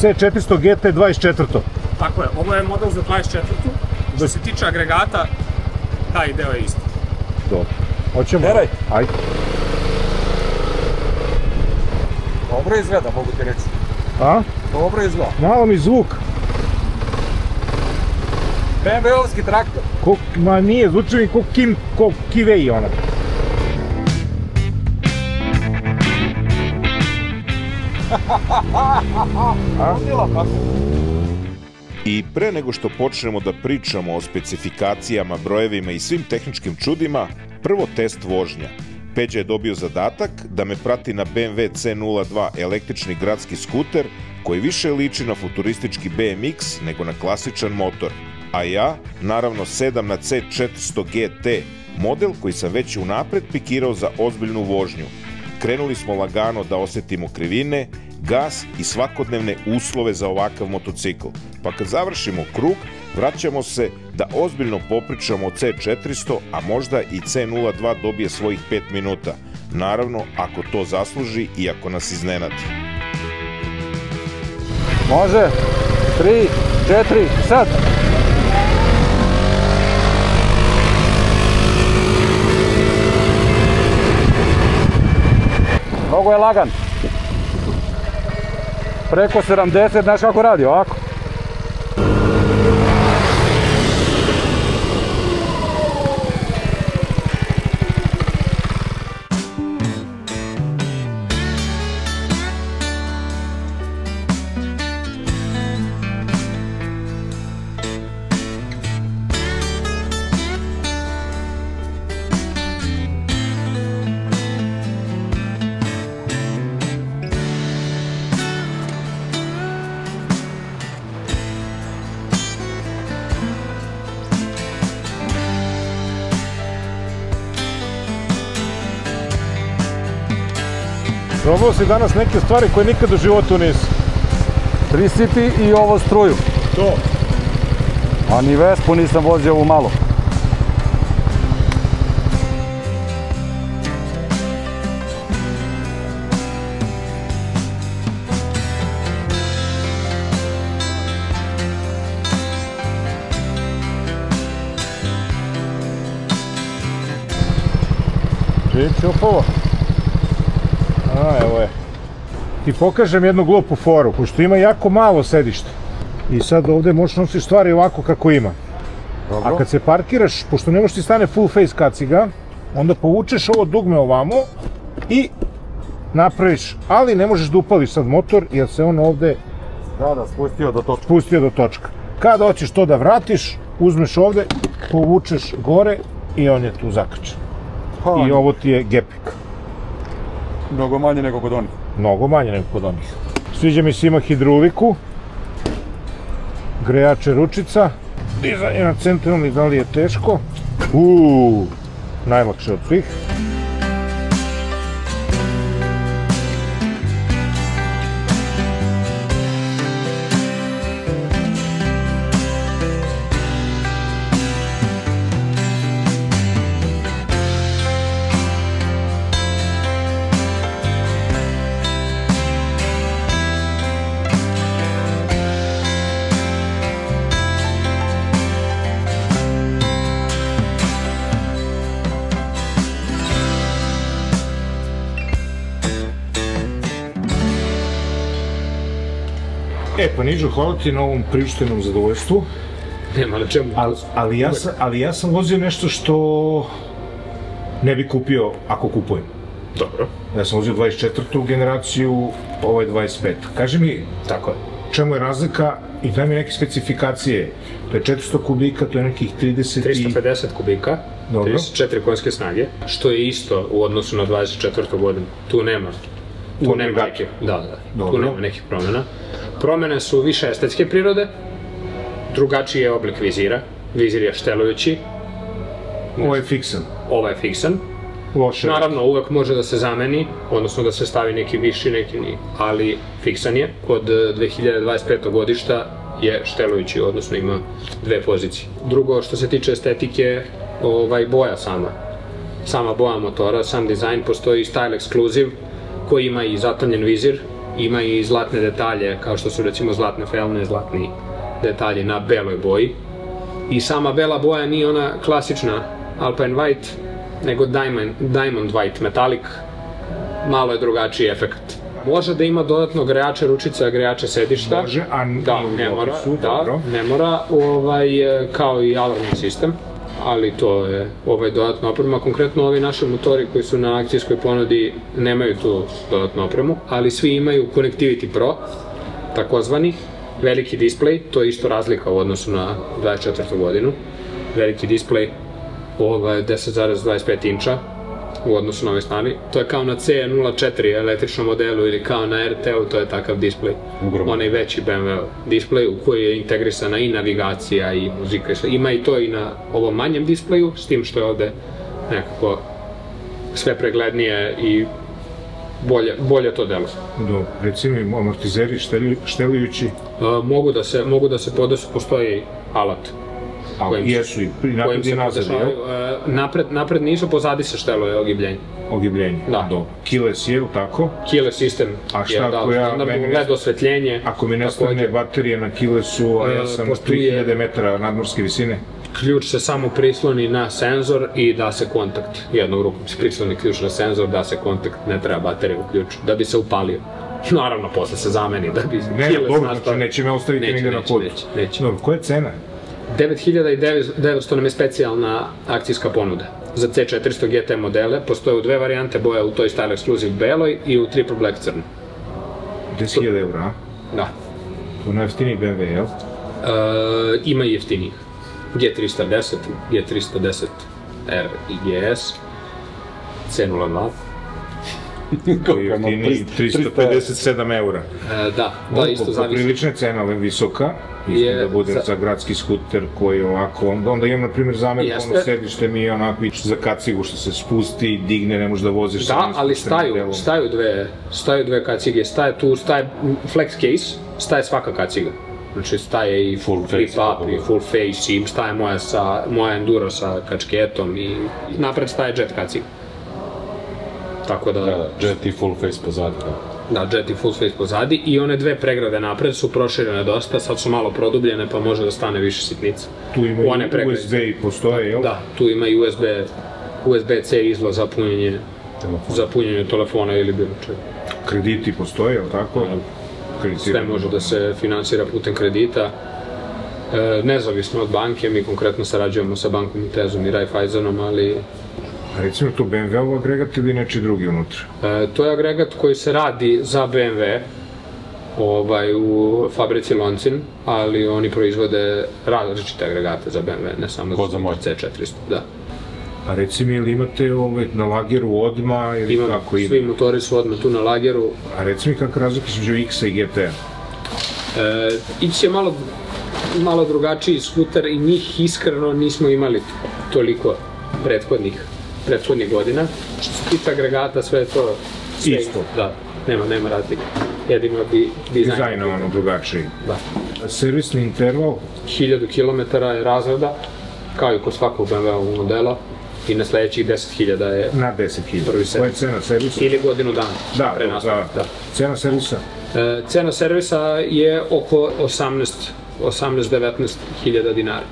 C400 GT 24. Tako je, ovo je model za 24. Što se tiče agregata, taj deo je isti. Dobro. Hoćemo? Teraj. Ajde. Dobro izgleda, mogu ti reći. A? Dobro izgleda. Malo mi zvuk. BMW-ovski traktor. Ma nije, zvuči mi ko Kivej ona. I pre nego što počnemo da pričamo o specifikacijama, brojevima i svim tehničkim čudima, prvo test vožnja. Peđa je dobio zadatak da me prati na BMW C02 električni gradski skuter koji više liči na futuristički BMX nego na klasičan motor. A ja, naravno, sedam na C400 GT, model koji sam već unapred pikirao za ozbiljnu vožnju. Krenuli smo lagano da osetimo krivine, gas i svakodnevne uslove za ovakav motocikl. Pa kad završimo krug, vraćamo se da ozbiljno popričamo o C400, a možda i C02 dobije svojih 5 minuta. Naravno, ako to zasluži i ako nas iznenadi. Može. 3, 4, sad. Mnogo je lagan. Preko 70, znaš kako radi, ovako. Probao si danas neke stvari koje nikad u životu nisi. Tricity i ovo struju. To. A ni Vespu nisam vozio ovu malo. Čupovo. A, evo je. Ti pokažem jednu glupu foru, pošto ima jako malo sedišta. I sad ovde možeš nositi stvari ovako kako ima. A kad se parkiraš, pošto ne možeš ti stane full face kaciga, onda povučeš ovo dugme ovamo i napraviš, ali ne možeš da upališ sad motor, jer se on ovde spustio do točka. Kada hoćeš to da vratiš, uzmeš ovde, povučeš gore i on je tu zakrčen. I ovo ti je gepik. Mnogo manje nego kod onih. Mnogo manje nego kod onih. Sviđa mi se, ima hidrauliku, grejače ručica, dizanje na centralni, da li je teško? Najlakše od svih. Pa Niđo, hvala ti na ovom priuštenom zadovoljstvu. Nema na čemu. Ali ja sam vozio nešto što ne bi kupio ako kupujem. Dobro. Ja sam vozio 24. generaciju, ovo je 25. Kaži mi, tako je, čemu je razlika i daj mi neke specifikacije. To je 400 kubika, to je nekih 350 kubika, dobro. 34 konjske snage, što je isto u odnosu na 24. godinu. Tu nema nekih promjena. Promjene su više estetske prirode, drugačiji je oblik vizira, vizir je štelujući. Ovo je fiksan. Ovo je fiksan. Naravno, uvek može da se zameni, odnosno da se stavi neki viši, neki nije, ali fiksan je. Kod 2025. godišta je štelujući, odnosno ima dve pozicije. Drugo, što se tiče estetike, boja sama boja motora, sam dizajn, postoji Style Exclusive, koji ima i zatamljen vizir, ima i zlatne detalje, kao što su recimo zlatne felne, zlatni detalji na beloj boji. I sama bela boja nije ona klasična Alpine White, nego Diamond White Metallic, malo je drugačiji efekt. Može da ima dodatno grejače ručica, grejače sedišta. Može, a ne mora, kao i alarmni sistem, ali to je dodatna oprema. Konkretno ovi naši motori koji su na akcijskoj ponudi nemaju tu dodatnu opremu, ali svi imaju Connectivity Pro, takozvani, veliki displej, to je isto razlika u odnosu na 24. godinu. Veliki displej 10,25 inča u odnosu na ove stvari. To je kao na C04 električnom modelu ili kao na RT-u, to je takav displej. Onaj veći BMW displej u koji je integrisana i navigacija i muzika i sve. Ima i to i na ovom manjem displeju, s tim što je ovde nekako sve preglednije i bolje to deluje. Dobro, recimo amortizeri štelujući? Mogu da se podesu, postoji alat. Jesu i napred i nazad, jel? Napred nisu, pozadi se šteluje ogibljenje. Ogibljenje, dobro. Keyless je, tako? Keyless sistem je, da, LED osvetljenje. Ako mi nestane baterije na keylessu, a ja sam 3000 metara nadmorske visine? Ključ se samo prisloni na senzor i da se kontakt. Jednom rukom se prisloni ključ na senzor, da se kontakt, ne treba baterija u ključu, da bi se upalio. Naravno, posle se zameni, da bi keyless nastao. Znači neće me ostaviti nigde na podu. Neće. Dobro, koja je cena? 9900 nam je specijalna akcijska ponuda. Za C400 GT modele postoje u dve varijante boja, u toj Style Exclusive beloj i u Triple Black crno. 10.000 eura, a? Da. To je najjeftiniji BMW, jel? Ima i jeftinijih. G310, G310R i GS, C02. Jeftiniji 357 eura. Da, isto zavisi. Poprilična je cena, ali visoka. Mislim da bude za gradski skuter koji je ovako, onda imam na primjer zamerku, ono sedište mi je onako za kacigu što se spusti, digne, ne možeš da voziš. Da, ali staju dve kacige, staje flex case, staje svaka kaciga. Znači staje i flip up i full face i staje moja enduro sa kačketom i napred staje jet kaciga. Tako da... Jet i full face pozadi, da, jet i full face pozadi i one dve pregrade napred su proširene dosta, sad su malo produbljene pa može da stane više sitnica. Tu ima i USB i postoje, jel? Da, tu ima i USB-C izlaz za punjenje telefona ili bilo čega. Krediti postoje, jel tako? Sve može da se finansira putem kredita. Nezavisno od banke, mi konkretno sarađujemo sa bankom Intezom i Raiffeisenom, ali... A recimo to BMW-ov agregat ili neči drugi unutra? To je agregat koji se radi za BMW u fabrici Loncin, ali oni proizvode različite agregate za BMW, ne samo za C400. Da. A recimo ili imate na lageru odmah ili kako ide? Svi motori su odmah tu na lageru. A recimo kakve razlike između X-a i GT-a? X je malo drugačiji skuter i njih iskreno nismo imali toliko prethodnih godina. Što se tiče agregata, sve je to isto. Da, nema razlike. Jedino dizajnovano drugačiji. Da. Servisni interval? 1000 km je razreda, kao i kod svakog BMW-ovog modela. I na sledećih 10.000 je... Na 10.000. Koja je cena servisa? Ili godinu dana. Da. Cena servisa? Cena servisa je oko 18-19.000 dinara.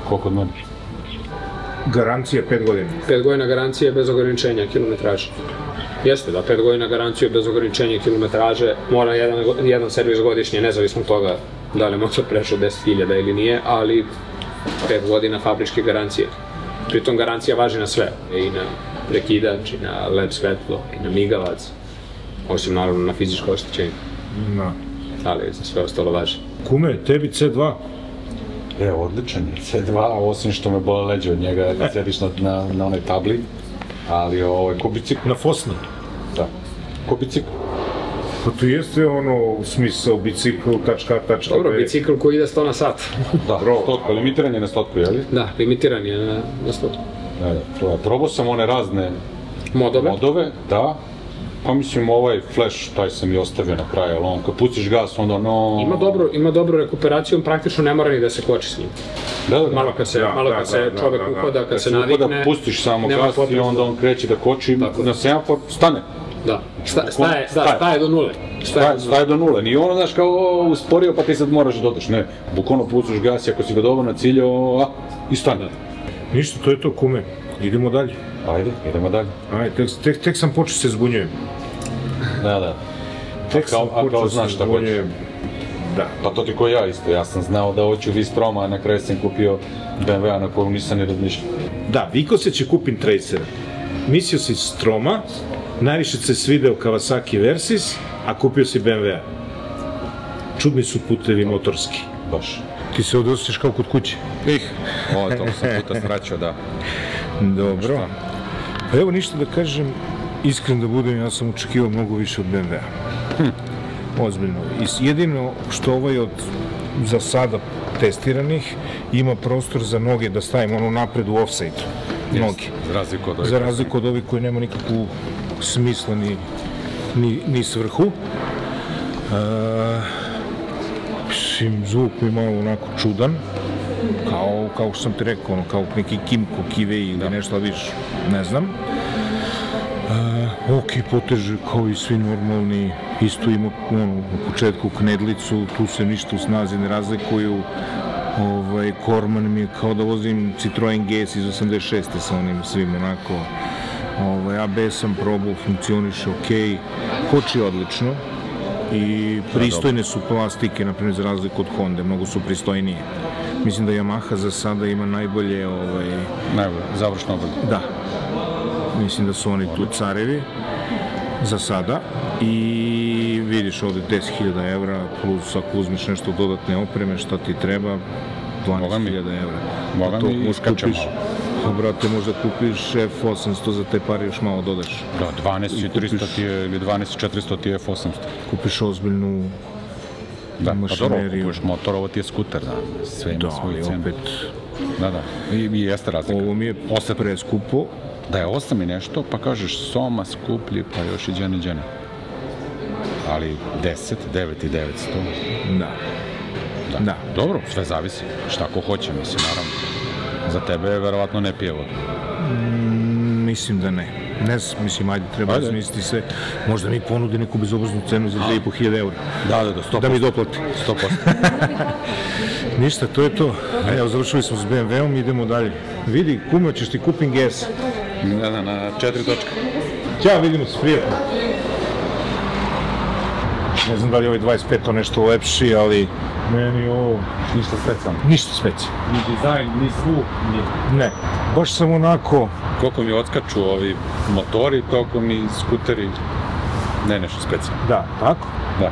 Koliko od mene? Garancija 5 godina? 5 godina garancije bez ograničenja kilometraže. Jeste, da, 5 godina garancije bez ograničenja kilometraže, mora jedan servis godišnje, nezavisno od toga da li motor prešao 10.000 ili nije, ali 5 godina fabričke garancije. Pritom garancija važi na sve, i na prekidač, i na LED svetlo, i na migavac, osim naravno na fizičko oštećenje. Ali za sve ostalo važi. Kume, tebi C2? Odličan je C2, osim što me bole leđe od njega, da sediš na onoj tabli, ali ko bicikl. Na Fosni? Da, ko bicikl. Pa tu jeste smisao bicikl, tačka. Dobro, bicikl koji ide 100 na sat. Da, 100, limitiran je na 100, jel? Da, limitiran je na 100. Probao sam one razne modove, da. Pa mislim, ovaj flash, taj sam i ostavio na kraju, ali kad pustiš gas, onda Ima dobru rekuperaciju, on praktično ne mora ni da se koči s njim. Malo kad se čovek uhoda, kad se navikne... Pustiš samo gas i onda on kreće da koči, na semafor stane. Da. Staje do nule. Staje do nule. Nije ono, znaš, kao usporio pa ti sad moraš da dodaš. Ne, bukvalno pucaš gas i ako si ga dobro naciljao, i stane. Ništa, to je to, kume. Idemo dalje. Ajde, idemo dalje. Ajde, tek sam počeo se zbunjujem. Da. Tek sam počeo se zbunjujem. Da. Pa to ti ko ja isto, ja sam znao da hoću V-Stroma, a na kraju sam kupio BMW-a na kojem nisam ni razmišljao. Da, vikao se će kupim Tracera. Mislio si Stroma, najviše se svideo Kawasaki Versys, a kupio si BMW-a. Čudni su putevi motorski. Baš. Ti se ovdje osjećaš kao kod kuće. Ovo sam puta sraćao, da. Dobro. Pa evo ništa da kažem, iskren da budem, ja sam očekivao mnogo više od BMW-a. Ozbiljno. Jedino što ovaj od za sada testiranih ima prostor za noge da stavimo ono napred u offside. Noge. Za razliku od ovih koji nema nikakvu smisla ni svrhu. Zvuk mi je malo onako čudan. Kao što sam ti rekao, kao neki Kimco Kivei ili nešto, viš, ne znam. Ok, poteže kao i svi normalni, isto ima u početku knedlicu, tu se ništa u snazi ne razlikuju. Korman mi je kao da vozim Citroen GS iz 86. sa onim svim onako. ABS sam probao, funkcioniše ok, koči odlično i pristojne su plastike, naprimjer za razliku od Honda, mnogo su pristojnije. Mislim da Yamaha za sada ima najbolje... Najbolje, završno obrade. Da. Mislim da su oni tu carevi za sada i vidiš ovde 10.000 evra plus ako uzmeš nešto dodatne opreme šta ti treba 12.000 evra. Moga mi iskačemo. Brate, možda kupiš F800 za te pare još malo dodaš. Da, 12.300 ti je ili 12.400 ti je F800. Kupiš ozbiljnu mašineriju. Pa dobro, kupiš motor, ovo ti je skuter, da, sve ima svoju cenu. Da, i jeste razlika. Ovo mi je preskupo. Da je 8 i nešto, pa kažeš Soma skuplji, pa još i džene. Ali 10, 9 i 900. Da. Dobro, sve zavisi. Šta ko hoće, mislim, naravno. Za tebe je verovatno ne pije vodu. Mislim da ne. Ne znam, mislim, ajde, treba razmisliti se. Možda mi ponudi neku bezobraznu cenu za 2.500 evra. Da, 100%. Da mi doplati. 100%. Ništa, to je to. Evo, završili smo s BMW-om, idemo dalje. Vidi, kume, hoćeš ti kupim GS? Na 4 točka. Ćao, vidimo se, prijatno. Ne znam da li je ovaj 25 nešto lepši, ali meni ovo... Ništa specijalno. Ništa specijalno. Ni dizajn, ni zvuk, ni... Ne, baš sam onako... Koliko mi odskaču ovi motori, toliko mi skuteri... Ne, nešto specijalno. Da, tako? Da.